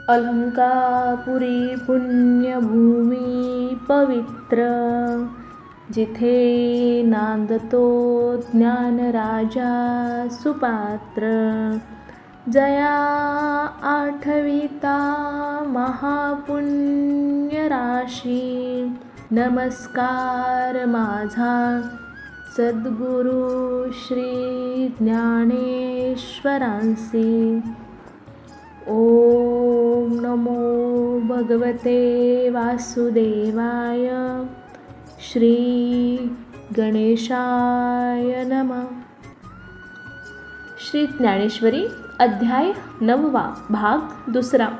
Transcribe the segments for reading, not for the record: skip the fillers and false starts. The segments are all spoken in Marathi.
अलंकापुरी पुण्यभूमी पवित्र, जिथे नांदतो ज्ञानराजा सुपात्र. जया आठविता महापुण्यराशी, नमस्कार माझा सद्गुरु श्री ज्ञानेश्वरांसी. ओम नमो भगवते वासुदेवाय. श्री गणेशाय नमः. श्री ज्ञानेश्वरी अध्याय 9, भाग 2.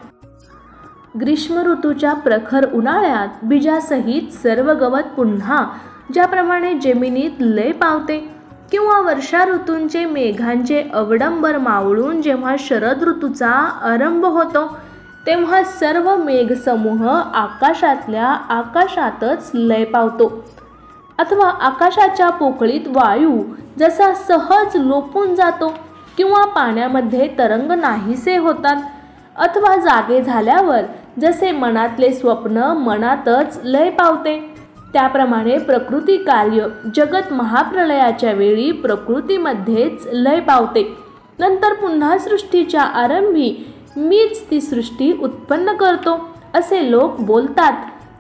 ग्रीष्म ऋतूच्या प्रखर उन्हाळ्यात बीजासहित सर्व गवत पुन्हा ज्याप्रमाणे जमिनीत लय पावते, किंवा वर्षा ऋतूंचे मेघांचे अवडंबर मावळून जेव्हा शरद ऋतूचा आरंभ होतो, तेव्हा सर्व मेघसमूह आकाशातल्या आकाशातच लय पावतो. अथवा आकाशाच्या पोकळीत वायू जसा सहज लोपून जातो, किंवा पाण्यामध्ये तरंग नाहीसे होतात, अथवा जागे झाल्यावर जसे मनातले स्वप्न मनातच लय पावते, त्याप्रमाणे प्रकृती कार्य जगत महाप्रलयाच्या वेळी प्रकृतीमध्येच लय पावते. नंतर पुन्हा सृष्टीच्या आरंभी मीच ती सृष्टी उत्पन्न करतो असे लोक बोलतात,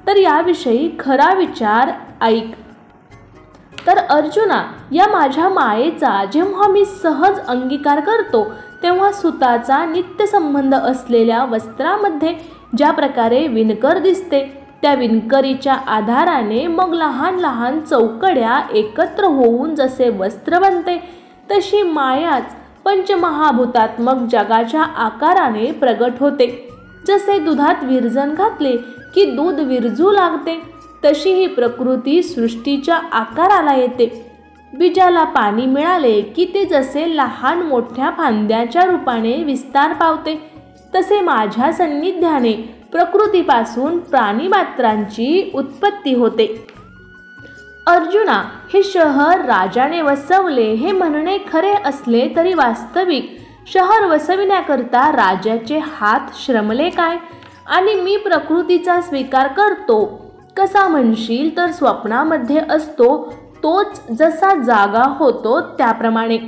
तर याविषयी खरा विचार ऐक. तर अर्जुना, या माझ्या मायेचा जेव्हा मी सहज अंगीकार करतो, तेव्हा सुताचा नित्य संबंध असलेल्या वस्त्रामध्ये ज्या प्रकारे विणकर दिसते, त्या विणकरीच्या आधाराने मग लहान लहान चौकड्या एकत्र होऊन जसे वस्त्र बनते, तशी मायाच पंचमहाभूतात्मक जगाच्या आकाराने प्रगट होते. जसे दुधात विरजण घातले की दूध विरजू लागते, तशी ही प्रकृती सृष्टीच्या आकाराला येते. बीजाला पाणी मिळाले की ते जसे लहान मोठ्या फांद्याच्या रूपाने विस्तार पावते, तसे माझ्या सान्निध्याने प्रकृतीपासून प्राणीमात्रांची उत्पत्ती होते. अर्जुना, हे शहर राजाने वसवले हे म्हणणे खरे असले तरी वास्तविक शहर वसविण्याकरता राजाचे हात श्रमले काय? आणि मी प्रकृतीचा स्वीकार करतो कसा म्हणशील, तर स्वप्नामध्ये असतो तोच जसा जागा होतो त्याप्रमाणे.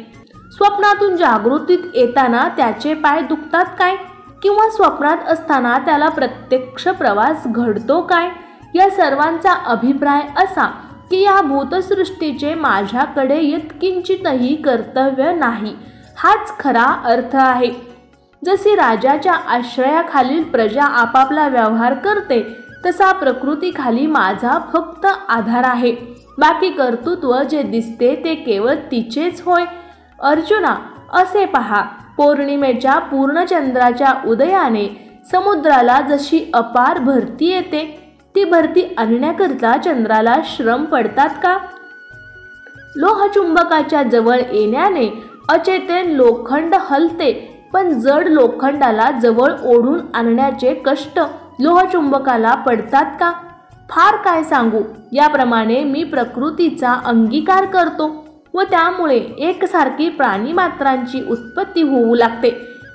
स्वप्नातून जागृतीत येताना त्याचे पाय दुखतात काय? किंवा स्वप्नात असताना त्याला प्रत्यक्ष प्रवास घडतो काय? या सर्वांचा अभिप्राय असा की या भूतसृष्टीचे माझ्याकडे यत्किंचितही कर्तव्य नाही, हाच खरा अर्थ आहे. जशी राजाच्या आश्रयाखालील प्रजा आपापला व्यवहार करते, तसा प्रकृतीखाली माझा फक्त आधार आहे. बाकी कर्तृत्व जे दिसते ते केवळ तिचेच होय. अर्जुना, असे पहा, पौर्णिमेच्या पूर्णचंद्राच्या उदयाने समुद्राला जशी अपार भरती येते, ती भरती आणण्याकरता चंद्राला श्रम पडतात का? लोहचुंबकाच्या जवळ येण्याने अचेतन लोखंड हलते, पण जड लोखंडाला जवळ ओढून आणण्याचे कष्ट लोहचुंबकाला पडतात का? फार काय सांगू. याप्रमाणे मी प्रकृतीचा अंगीकार करतो व त्यामुळे एकसारखी प्राणीमात्रांची उत्पत्ती होऊ लागते.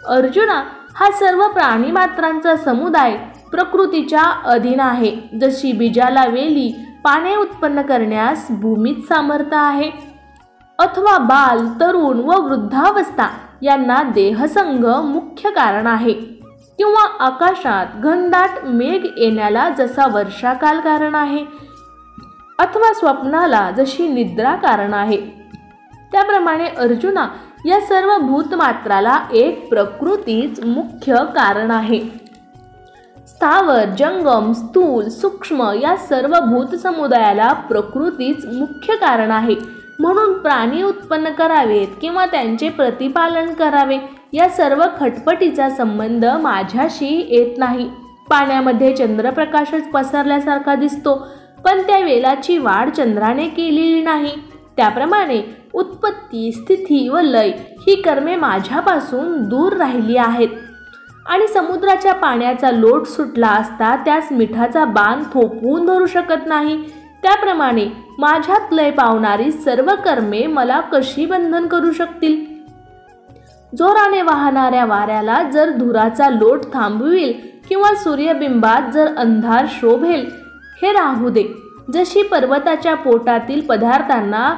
अर्जुना, हा सर्व प्राणीमात्रांचा समुदाय प्रकृतीच्या अधीन आहे. जशी बीजाला वेली पाने उत्पन्न करण्यास भूमीत सामर्थ्य आहे, अथवा बाल, तरुण व वृद्धावस्था यांना देहसंग मुख्य कारण आहे, किंवा आकाशात घनदाट मेघ येण्याला जसा वर्षाकाल कारण आहे, अथवा स्वप्नाला जशी निद्रा कारण आहे, त्याप्रमाणे अर्जुना, या सर्व भूतमात्राला एक प्रकृतीच मुख्य कारण आहे. स्थावर, जंगम, स्थूल, सूक्ष्म या सर्व भूत समुदायाला प्रकृतीच मुख्य कारण आहे. म्हणून प्राणी उत्पन्न करावेत किंवा त्यांचे प्रतिपालन करावे, या सर्व खटपटीचा संबंध माझ्याशी येत नाही. पाण्यामध्ये चंद्रप्रकाशच पसरल्यासारखा दिसतो, पण त्या वेलाची वाढ चंद्राने केलेली नाही. त्याप्रमाणे उत्पत्ती, स्थिती व लय ही कर्मे माझ्यापासून दूर राहिली आहेत. आणि समुद्राच्या पाण्याचा लोट सुटला असता त्यास मिठाचा बाण थोपवून धरू शकत नाही, त्याप्रमाणे माझ्यात लय पावणारी सर्व कर्मे मला कशी बंधन करू शकतील? जोराने वाहणाऱ्या वाऱ्याला जर धुराचा लोट थांबविल किंवा सूर्यबिंबात जर अंधार शोभेल हे राहू दे. जशी पर्वताच्या पोटातील पदार्थांना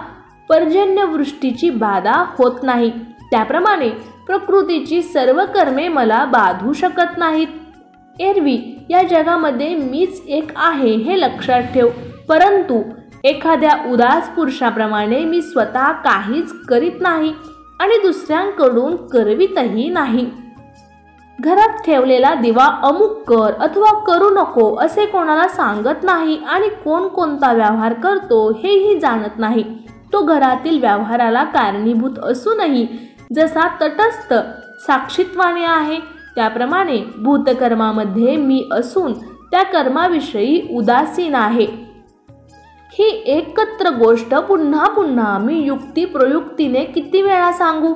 पर्जन्यवृष्टीची बाधा होत नाही, त्याप्रमाणे प्रकृतीची सर्व कर्मे मला बाधू शकत नाहीत. एरवी या जगामध्ये मीच एक आहे हे लक्षात ठेव, परंतु एखाद्या उदास पुरुषाप्रमाणे मी स्वतः काहीच करीत नाही आणि दुसऱ्यांकडून करवितही नाही. घरात ठेवलेला दिवा अमुक कर अथवा करू नको असे कोणाला सांगत नाही आणि कोण कोणता व्यवहार करतो हेही जाणत नाही. तो घरातील व्यवहाराला कारणीभूत असूनही जसा तटस्थ साक्षीत्वाने आहे, त्याप्रमाणे भूतकर्मामध्ये मी असून त्या कर्माविषयी उदासीन आहे. ही एकत्र गोष्ट पुन्हा पुन्हा मी युक्तिप्रयुक्तीने किती वेळा सांगू?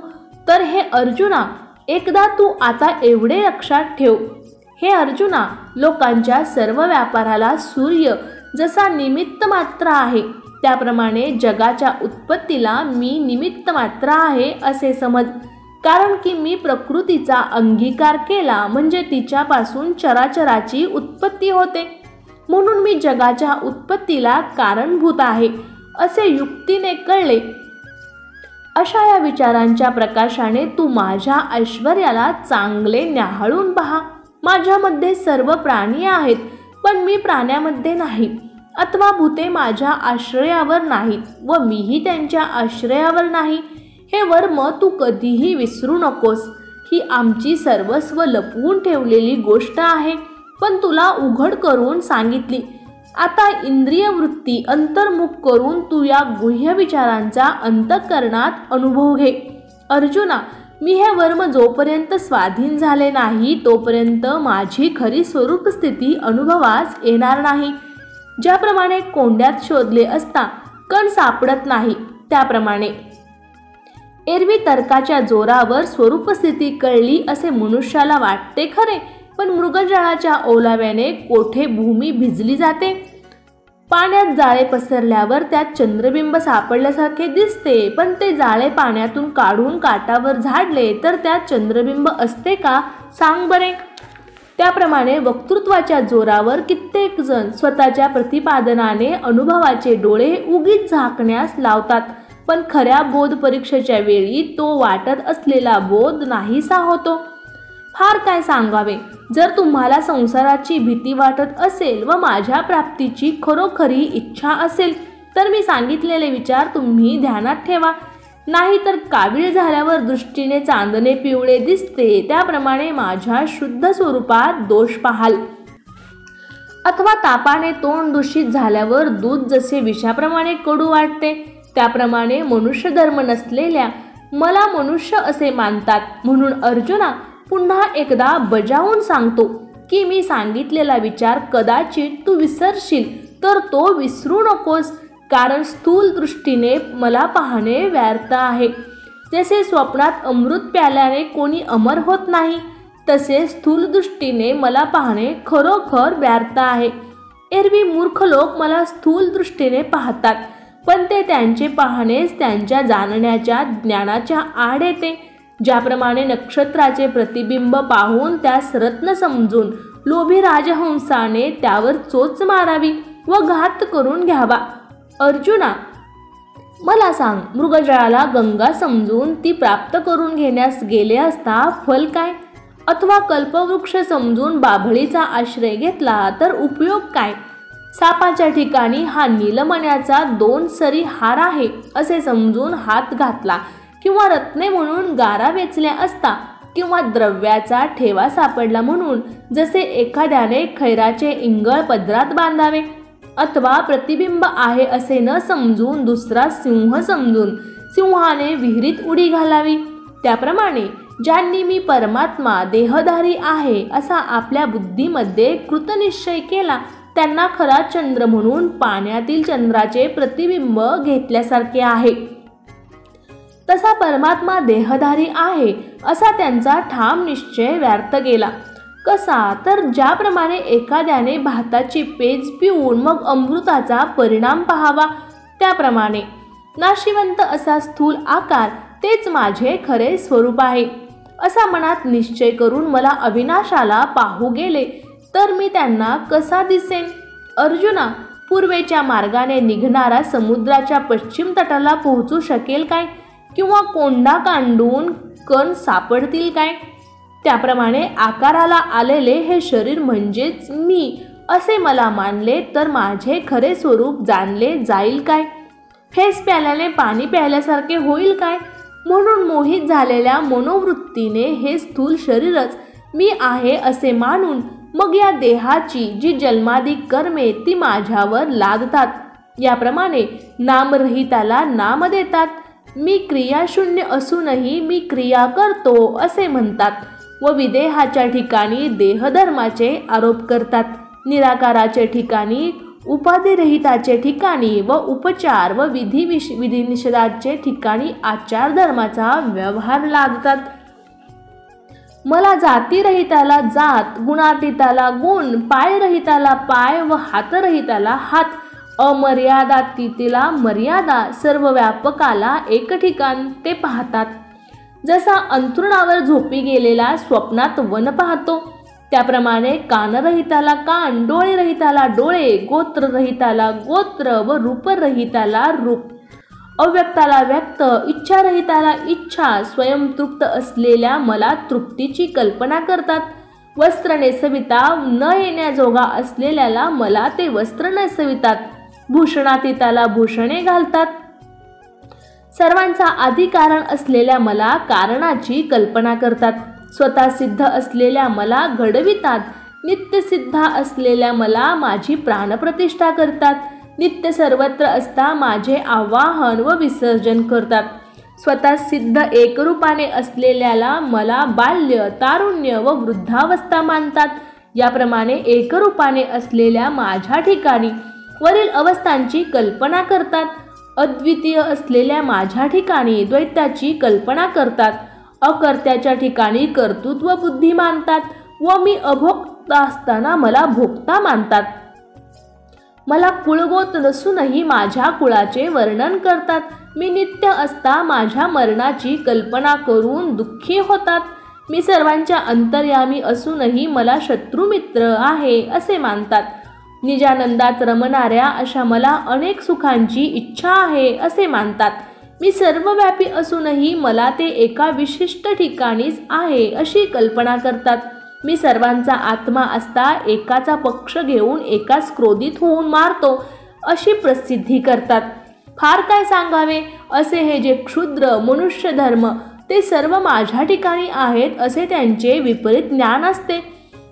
तर हे अर्जुना, एकदा तू आता एवढे लक्षात ठेव. हे अर्जुना, लोकांच्या सर्व व्यापाराला सूर्य जसा निमित्त मात्र आहे, त्याप्रमाणे जगाच्या उत्पत्तीला मी निमित्त मात्र आहे असे समज. कारण की मी प्रकृतीचा अंगीकार केला म्हणजे तिच्यापासून चराचराची उत्पत्ती होते, म्हणून मी जगाच्या उत्पत्तीला कारणभूत आहे असे युक्तीने कळले. अशा या विचारांच्या प्रकाशाने तू माझ्या ऐश्वर्याला चांगले न्याहाळून पहा. माझ्यामध्ये सर्व प्राणी आहेत, पण मी प्राण्यामध्ये नाही, अथवा भूते माझ्या आश्रयावर नाहीत व मीही त्यांच्या आश्रयावर नाही. हे वर्म तू कधीही विसरू नकोस. ही आमची सर्वस्व लपवून ठेवलेली गोष्ट आहे, पण तुला उघड करून सांगितली. आता इंद्रिय वृत्ती अंतर्मुख करून तू या गुह्य विचारांचा अंतःकरणात अनुभव घे. अर्जुना, मी हे वर्म जोपर्यंत स्वाधीन झाले नाही तोपर्यंत माझी खरी स्वरूप स्थिती अनुभवास येणार नाही. ज्याप्रमाणे कोंड्यात शोधले असता कण सापडत नाही, त्याप्रमाणे एरवी तर्काच्या जोरावर स्वरूपस्थिती कळली असे मनुष्याला वाटते खरे, पण मृगजळाच्या ओलाव्याने कोठे भूमी भिजली जाते. पाण्यात जाळे पसरल्यावर त्यात चंद्रबिंब सापडल्यासारखे दिसते, पण ते जाळे पाण्यातून काढून काठावर झाडले तर त्यात चंद्रबिंब असते का, सांग बरे. त्याप्रमाणे वक्तृत्वाच्या जोरावर कित्येक जण स्वतःच्या प्रतिपादनाने अनुभवाचे डोळे उगीच झाकण्यास लावतात, पण खऱ्या बोध परीक्षेच्या वेळी तो वाटत असलेला बोध नाहीसा होतो. फार काय सांगावे. जर तुम्हाला संसाराची भीती वाटत असेल व माझ्या प्राप्तीची खरोखरी इच्छा असेल तर मी सांगितलेले विचार तुम्ही ध्यानात ठेवा. नाही तर कावीळ झाल्यावर दृष्टीने चांदणे पिवळे दिसते, त्याप्रमाणे माझ्या शुद्ध स्वरूपात दोष पाहाल. अथवा तापाने तोंड दूषित झाल्यावर दूध जसे विषाप्रमाणे कडू वाटते, त्याप्रमाणे मनुष्य धर्म नसलेल्या मला मनुष्य असे मानतात. म्हणून अर्जुना, पुन्हा एकदा बजावून सांगतो की मी सांगितलेला विचार कदाचित तू विसरशील, तर तो विसरू नकोस. कारण स्थूल दृष्टीने मला पाहणे व्यर्थ आहे. जसे स्वप्नात अमृत प्याल्याने कोणी अमर होत नाही, तसे स्थूल दृष्टीने मला पाहणे खरोखर व्यर्थ आहे. एरवी मूर्ख लोक मला स्थूल दृष्टीने पाहतात, पण ते त्यांचे पाहणेच त्यांच्या जाणण्याच्या ज्ञानाच्या आड येते. ज्याप्रमाणे नक्षत्राचे प्रतिबिंब पाहून त्यास रत्न समजून लोभी राजहंसाने त्यावर चोच मारावी व घात करून घ्यावा. अर्जुना, मला सांग, मृगजळाला गंगा समजून ती प्राप्त करून घेण्यास गेले असता फल काय? अथवा कल्पवृक्ष समजून बाभळीचा आश्रय घेतला तर उपयोग काय? सापाच्या ठिकाणी हा नीलमण्याचा 2 सरी हार आहे असे समजून हात घातला, किंवा रत्ने म्हणून गारा वेचल्या असता, किंवा द्रव्याचा ठेवा सापडला म्हणून जसे एखाद्याने खैराचे इंगळ पदरात बांधावे, अथवा प्रतिबिंब आहे असे न समजून दुसरा सिंह समजून सिंहाने विहिरीत उडी घालावी. त्याप्रमाणे ज्यांनी मी परमात्मा देहधारी आहे असा आपल्या बुद्धीमध्ये कृतनिश्चय केला, त्यांना खरा चंद्र म्हणून पाण्यातील चंद्राचे प्रतिबिंब घेतल्यासारखे आहे. तसा परमात्मा देहधारी आहे असा त्यांचा ठाम निश्चय व्यर्थ गेला. कसा? तर ज्याप्रमाणे एखाद्याने भाताची पेज पिऊन मग अमृताचा परिणाम पाहावा, त्याप्रमाणे नाशिवंत असा स्थूल आकार तेच माझे खरे स्वरूप आहे. असा मनात निश्चय करून मला अविनाशाला पाहू गेले तर मी त्यांना कसा दिसेन? अर्जुना, पूर्वेच्या मार्गाने निघणारा समुद्राच्या पश्चिम तटाला पोहोचू शकेल काय? किंवा कोंडा कांडून कण सापडतील काय? त्याप्रमाणे आकाराला आलेले हे शरीर म्हणजेच मी असे मला मानले तर माझे खरे स्वरूप जाणले जाईल काय? फेस प्याल्याने पाणी प्यायल्यासारखे होईल काय? म्हणून मोहित झालेल्या मनोवृत्तीने हे स्थूल शरीरच मी आहे असे मानून मग या देहाची जी जन्मादी कर्मे ती माझ्यावर लादतात. याप्रमाणे नामरहिताला नाम देतात. मी क्रियाशून्य असूनही मी क्रिया करतो असे म्हणतात व विदेहाच्या ठिकाणी देहधर्माचे आरोप करतात. निराकाराचे ठिकाणी उपाधिरहिताचे ठिकाणी व उपचार व विधिनिषेधाचे ठिकाणी आचार धर्माचा व्यवहार लादतात. मला जातीरहिताला जात, गुणातीताला गुण, पायरहिताला पाय व हातरहिताला हात, अमर्यादातीताला मर्यादा, सर्व व्यापकाला एक ठिकाण ते पाहतात. जसा अंथरुणावर झोपी गेलेला स्वप्नात वन पाहतो त्याप्रमाणे कानरहिताला कान, डोळेरहिताला डोळे, गोत्ररहिताला गोत्र व रूपरहिताला रूप, अव्यक्ताला व्यक्त, इच्छारहिताला इच्छा, स्वयंतृप्त असलेल्या मला तृप्तीची कल्पना करतात. वस्त्र नेसविता न येण्याजोगा असलेल्याला मला ते वस्त्र नेसवितात. भूषणातीताला भूषणे घालतात. सर्वांचा आदी कारण असलेल्या मला कारणाची कल्पना करतात. स्वतः सिद्ध असलेल्या मला घडवितात. नित्यसिद्ध असलेल्या मला माझी प्राणप्रतिष्ठा करतात. नित्य सर्वत्र असता माझे आवाहन व विसर्जन करतात. स्वतः सिद्ध एकरूपाने असलेल्याला मला बाल्य, तारुण्य व वृद्धावस्था मानतात. याप्रमाणे एकरूपाने असलेल्या माझ्या ठिकाणी वरील अवस्थांची कल्पना करतात. अद्वितीय असलेल्या माझ्या ठिकाणी द्वैताची कल्पना करतात. अकर्त्याच्या ठिकाणी कर्तृत्व बुद्धी मानतात व मी अभोक्ता असताना मला भोक्ता मानतात. मला कुळगोत नसूनही माझ्या कुळाचे वर्णन करतात. मी नित्य असता माझ्या मरणाची कल्पना करून दुःखी होतात. मी सर्वांच्या अंतर्यामी असूनही मला शत्रुमित्र आहे असे मानतात. निजानंदात रमणाऱ्या अशा मला अनेक सुखांची इच्छा आहे असे मानतात. मी सर्वव्यापी असूनही मला ते एका विशिष्ट ठिकाणीच आहे अशी कल्पना करतात. मी सर्वांचा आत्मा असता एकाचा पक्ष घेऊन एकाच क्रोधित होऊन मारतो अशी प्रसिद्धी करतात. फार काय सांगावे, असे हे जे क्षुद्र मनुष्य धर्म ते सर्व माझ्या ठिकाणी आहेत असे त्यांचे विपरीत ज्ञान असते.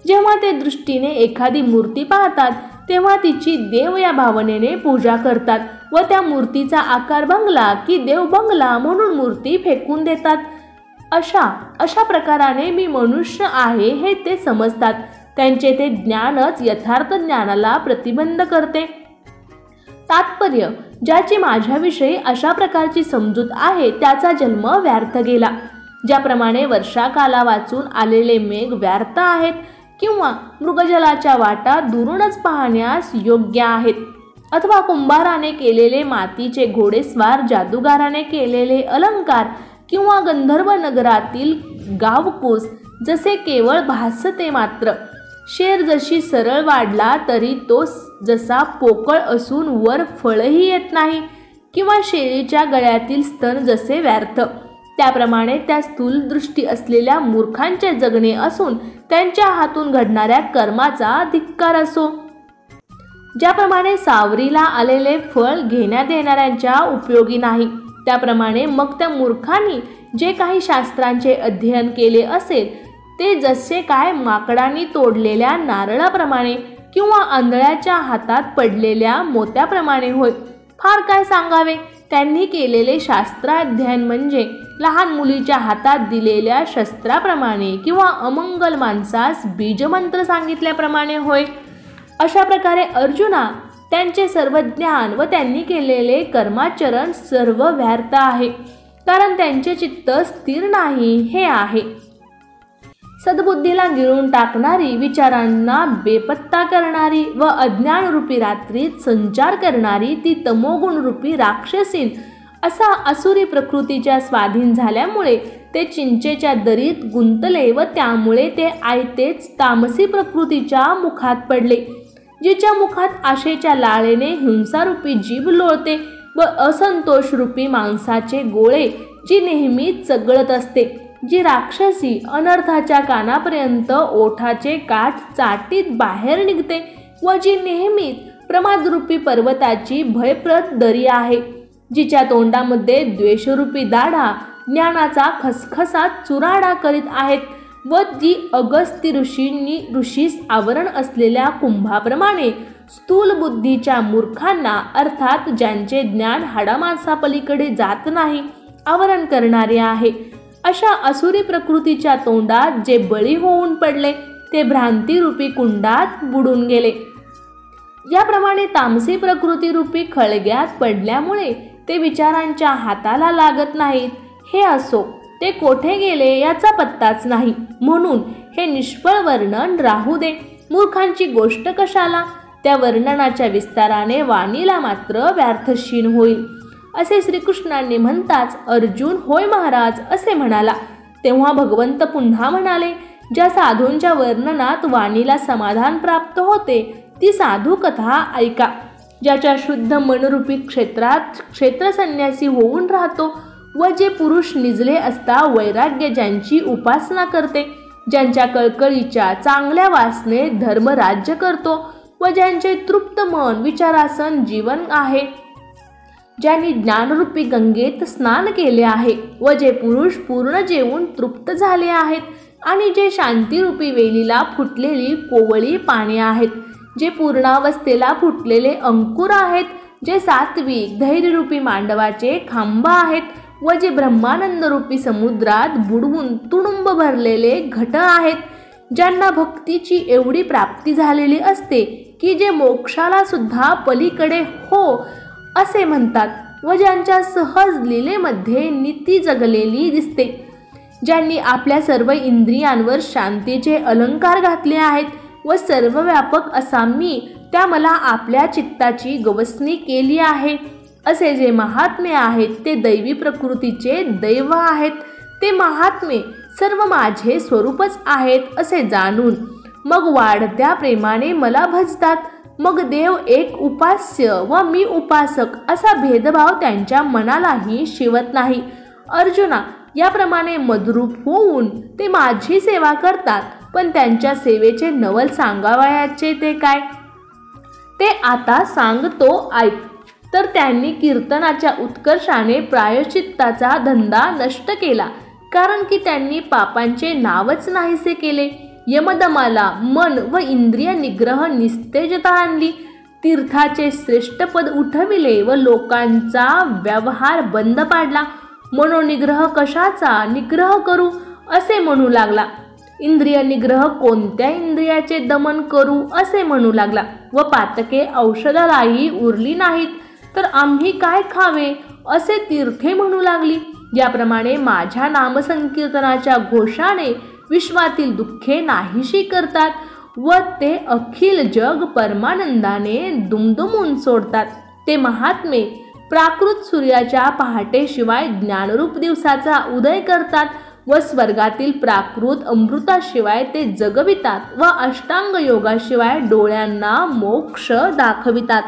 जेव्हा ते दृष्टीने एखादी मूर्ती पाहतात तेव्हा तिची देव या भावनेने पूजा करतात व त्या मूर्तीचा आकार भंगला की देव भंगला म्हणून मूर्ती फेकून देतात. अशा प्रकाराने मी मनुष्य आहे हे ते समजतात. त्यांचे ते ज्ञानच यथार्थ ज्ञानाला प्रतिबंध करते. तात्पर्य, ज्याची माझ्याविषयी अशा प्रकारची समजूत आहे त्याचा जन्म व्यर्थ गेला. ज्याप्रमाणे वर्षाकाला वाचून आलेले मेघ व्यर्थ आहेत किंवा मृगजलाच्या वाटा दुरूनच पाहण्यास योग्य आहेत, अथवा कुंभाराने केलेले मातीचे घोडेस्वार, जादूगाराने केलेले अलंकार किंवा गंधर्व नगरातील गावकूस जसे केवळ भासते मात्र. शेर जशी सरळ वाढला तरी तो जसा पोकळ असून वर फळही येत नाही किंवा शेळीच्या गळ्यातील स्तन जसे व्यर्थ, त्याप्रमाणे त्या स्थूल दृष्टी असलेल्या मूर्खांचे जगणे असून त्यांच्या हातून घडणाऱ्या कर्माचा धिक्कार असो. ज्याप्रमाणे सावरीला आलेले फळ घेण्या देणाऱ्यांच्या उपयोगी नाही, त्याप्रमाणे मग त्या मूर्खांनी जे काही शास्त्रांचे अध्ययन केले असेल ते जसे काय माकडांनी तोडलेल्या नारळाप्रमाणे किंवा आंधळ्याच्या हातात पडलेल्या मोत्याप्रमाणे होय. फार काय सांगावे, त्यांनी केलेले शास्त्राध्ययन म्हणजे लहान मुलीच्या हातात दिलेल्या शस्त्राप्रमाणे किंवा अमंगल माणसास बीजमंत्र सांगितल्याप्रमाणे होय. अशा प्रकारे अर्जुना, त्यांचे सर्व ज्ञान व त्यांनी केलेले कर्माचरण सर्व व्यर्थ आहे, कारण त्यांचे चित्त स्थिर नाही हे आहे. सद्बुद्धीला गिळून टाकणारी, विचारांना बेपत्ता करणारी व अज्ञानरूपी रात्रीत संचार करणारी ती तमोगुणरूपी राक्षसीन असा असुरी प्रकृतीच्या स्वाधीन झाल्यामुळे ते चिंचेच्या दरीत गुंतले व त्यामुळे ते आयतेच तामसी प्रकृतीच्या मुखात पडले, जिच्या मुखात आशेच्या लाळेने हिंसारूपी जीभ लोळते व असंतोष रूपी मांसाचे गोळे जी नेहमी चगळत असते, जी राक्षसी अनर्थाच्या कानापर्यंत ओठाचे काठ चाटीत बाहेर निघते व जी नेहमीच प्रमादरूपी पर्वताची भयप्रद दरी आहे, जिच्या तोंडामध्ये द्वेषरूपी दाढा ज्ञानाचा खसखसात चुराडा करीत आहेत व जी अगस्ती ऋषीस आवरण असलेल्या कुंभाप्रमाणे स्थूल बुद्धीच्या मूर्खांना अर्थात ज्यांचे ज्ञान हाडामांसापलीकडे जात नाही आवरण करणारे आहे, अशा असुरी प्रकृतीच्या तोंडात जे बळी होऊन पडले ते भ्रांतिरूपी कुंडात बुडून गेले। याप्रमाणे तामसी प्रकृती रूपी खळग्यात पडल्यामुळे ते विचारांच्या हाताला लागत नाहीत। हे असो, ते कोठे गेले याचा पत्ताच नाही, म्हणून हे निष्फळ वर्णन राहू दे। मूर्खांची गोष्ट कशाला, त्या वर्णनाच्या विस्ताराने वाणीला मात्र व्यर्थशीन होईल। असे श्रीकृष्णांनी म्हणताच अर्जुन होय महाराज असे म्हणाला। तेव्हा भगवंत पुन्हा म्हणाले, ज्या साधूंच्या वर्णनात वाणीला समाधान प्राप्त होते ती साधू कथा ऐका। ज्याच्या शुद्ध मनरूपी क्षेत्रात क्षेत्रसन्यासी होऊन राहतो व जे पुरुष निजले असता वैराग्य ज्यांची उपासना करते, ज्यांच्या कळकळीच्या चांगल्या वासने धर्म राज्य करतो व ज्यांचे तृप्त मन विचारासन जीवन आहे, ज्यांनी ज्ञानरूपी गंगेत स्नान केले आहे व जे पुरुष पूर्ण जेवून तृप्त झाले आहेत आणि जे शांतीरूपी वेलीला फुटलेली कोवळी पाने आहेत, जे पूर्णावस्थेला फुटलेले अंकुर आहेत, जे सात्विक धैर्यरूपी मांडवाचे खांब आहेत व जे ब्रह्मानंदरूपी समुद्रात बुडवून तुडुंब भरलेले घट आहेत, ज्यांना भक्तीची एवढी प्राप्ती झालेली असते की जे मोक्षाला सुद्धा पलीकडे हो असे म्हणतात व ज्यांच्या सहज लीलेमध्ये नीती जगलेली दिसते, ज्यांनी आपल्या सर्व इंद्रियांवर शांतीचे अलंकार घातले आहेत व सर्वव्यापक असा मी त्या मला आपल्या चित्ताची गवसणी केली आहे, असे जे महात्मे आहेत ते दैवी प्रकृतीचे दैव आहेत। ते महात्मे सर्व माझे स्वरूपच आहेत असे जाणून मग वाढत्या प्रेमाने मला भजतात। मग देव एक उपास्य व मी उपासक असा भेदभाव त्यांच्या मनालाही शिवत नाही। अर्जुना, याप्रमाणे मदरूप होऊन ते माझी सेवा करतात, पण त्यांच्या सेवेचे नवल सांगावयाचे ते काय, ते आता सांगतो ऐक। तर त्यांनी कीर्तनाच्या उत्कर्षाने प्रायश्चित्ताचा धंदा नष्ट केला, कारण की त्यांनी पापांचे नावच नाहीसे केले। यमदमाला मन व इंद्रिय निग्रह निस्तेजता आणली, तीर्थाचे श्रेष्ठ पद उठविले व लोकांचा व्यवहार बंद पाडला। मनोनिग्रह कशाचा निग्रह करू असे म्हणू लागला, इंद्रिय निग्रह कोणत्या इंद्रियाचे दमन करू असे म्हणू लागला व पातके औषधालाही उरली नाहीत, तर आम्ही काय खावे असे तीर्थे म्हणू लागली। याप्रमाणे माझ्या नामसंकीर्तनाच्या घोषाने विश्वातील दुःखे नाहीशी करतात व ते अखिल जग परमानंदाने दुमदुमून सोडतात। ते महात्मे प्राकृत सूर्याच्या पहाटेशिवाय ज्ञानरूप दिवसाचा उदय करतात व स्वर्गातील प्राकृत अमृताशिवाय ते जगवितात व अष्टांग योगाशिवाय डोळ्यांना मोक्ष दाखवितात।